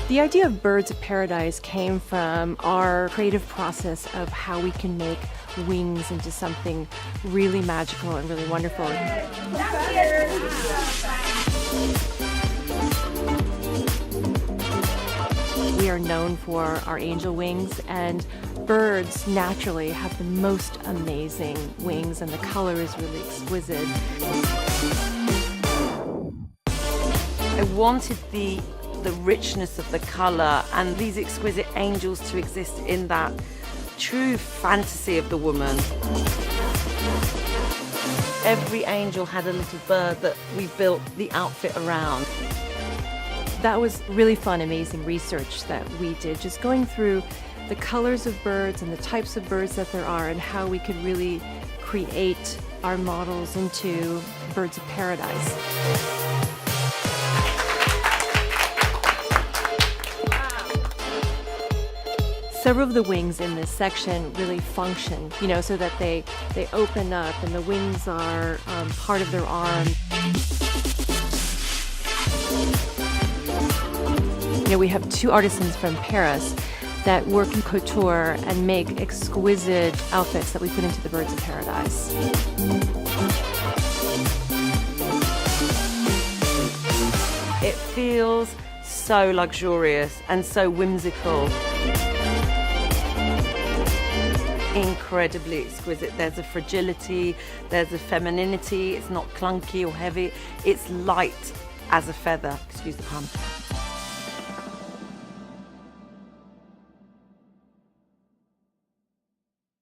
The idea of Birds of Paradise came from our creative process of how we can make wings into something really magical and really wonderful. We are known for our angel wings, and birds naturally have the most amazing wings, and the color is really exquisite. I wanted the richness of the color and these exquisite angels to exist in that true fantasy of the woman. Every angel had a little bird that we built the outfit around. That was really fun, amazing research that we did, just going through the colors of birds and the types of birds that there are and how we could really create our models into birds of paradise. Several of the wings in this section really function, so that they open up and the wings are part of their arm. We have two artisans from Paris that work in couture and make exquisite outfits that we put into the Birds of Paradise. It feels so luxurious and so whimsical. Incredibly exquisite. There's a fragility, there's a femininity, it's not clunky or heavy, it's light as a feather, excuse the pun.